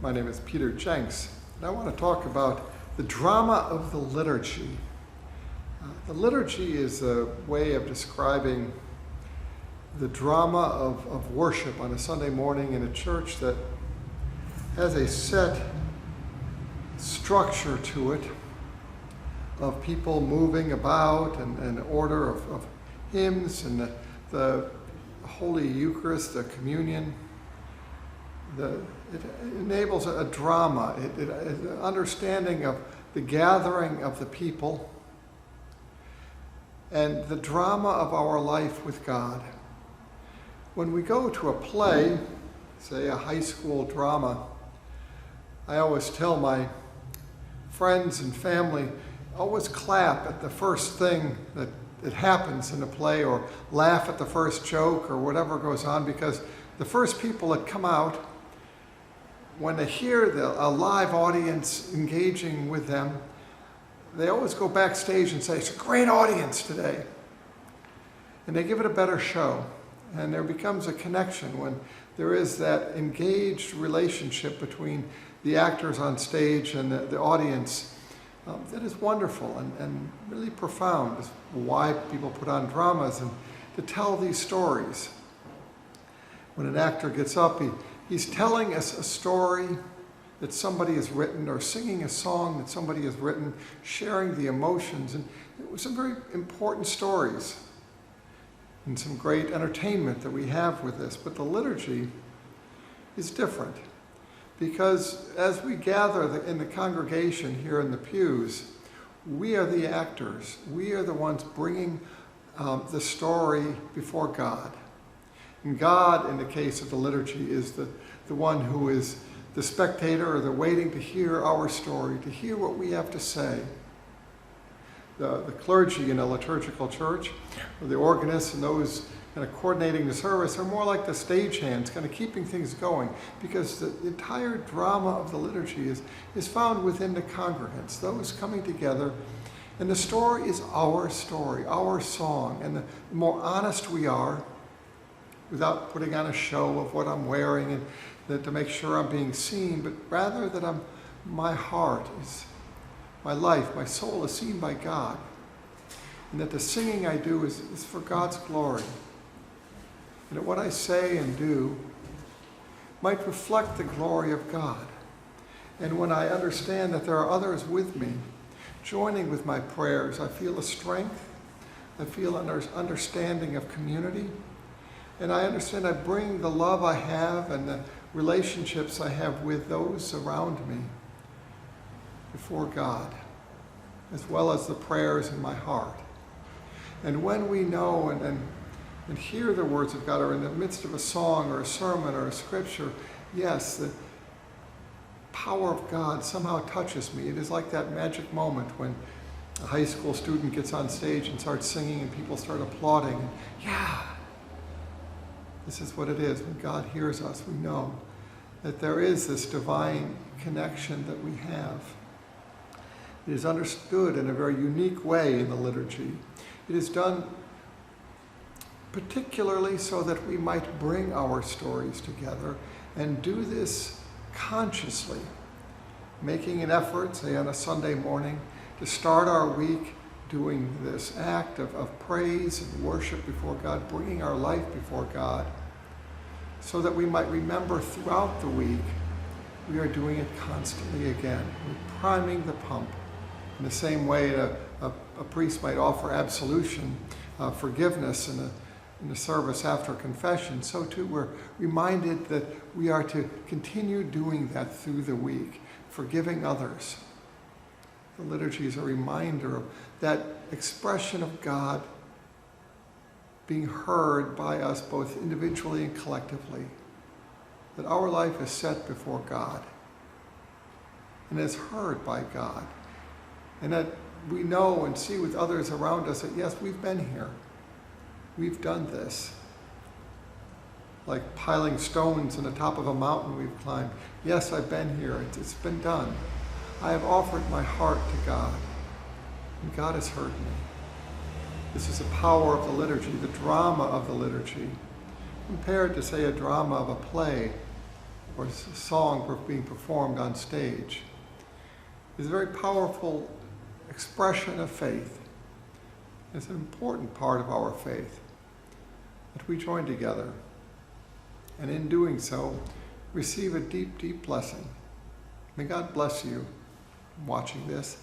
My name is Peter Jenks, and I want to talk about the drama of the liturgy. The liturgy is a way of describing the drama of worship on a Sunday morning in a church that has a set structure to it of people moving about and an order of hymns and the Holy Eucharist, the communion. It enables a drama, an understanding of the gathering of the people and the drama of our life with God. When we go to a play, say a high school drama, I always tell my friends and family, always clap at the first thing that happens in a play, or laugh at the first joke or whatever goes on, because the first people that come out, when they hear a live audience engaging with them, they always go backstage and say, "It's a great audience today." And they give it a better show. And there becomes a connection when there is that engaged relationship between the actors on stage and the audience. That is wonderful and really profound. It's why people put on dramas, and to tell these stories. When an actor gets up, he's telling us a story that somebody has written, or singing a song that somebody has written, sharing the emotions, and it was some very important stories and some great entertainment that we have with this. But the liturgy is different, because as we gather in the congregation here in the pews, we are the actors. We are the ones bringing the story before God. And God, in the case of the liturgy, is the one who is the spectator, or the waiting to hear our story, to hear what we have to say. The clergy in a liturgical church, or the organists and those kind of coordinating the service, are more like the stagehands, kind of keeping things going, because the entire drama of the liturgy is found within the congregants, those coming together. And the story is our story, our song. And the more honest we are, without putting on a show of what I'm wearing and to make sure I'm being seen, but rather that my heart is, my life, my soul is seen by God, and that the singing I do is for God's glory, and that what I say and do might reflect the glory of God. And when I understand that there are others with me, joining with my prayers, I feel a strength, I feel an understanding of community, and I understand I bring the love I have and the relationships I have with those around me before God, as well as the prayers in my heart. And when we know and hear the words of God, or in the midst of a song or a sermon or a scripture, yes, the power of God somehow touches me. It is like that magic moment when a high school student gets on stage and starts singing and people start applauding. And, yeah! This is what it is. When God hears us, we know that there is this divine connection that we have. It is understood in a very unique way in the liturgy. It is done particularly so that we might bring our stories together and do this consciously, making an effort, say on a Sunday morning, to start our week doing this act of praise and worship before God, bringing our life before God, so that we might remember throughout the week we are doing it constantly again. We're priming the pump. In the same way a priest might offer absolution, forgiveness in the service after confession, so too we're reminded that we are to continue doing that through the week, forgiving others. The liturgy is a reminder of that expression of God being heard by us both individually and collectively, that our life is set before God and is heard by God, and that we know and see with others around us that yes, we've been here, we've done this. Like piling stones on the top of a mountain we've climbed. Yes, I've been here, it's been done. I have offered my heart to God, and God has heard me. This is the power of the liturgy, the drama of the liturgy, compared to, say, a drama of a play or song being performed on stage is a very powerful expression of faith. It's an important part of our faith that we join together, and in doing so, receive a deep, deep blessing. May God bless you watching this.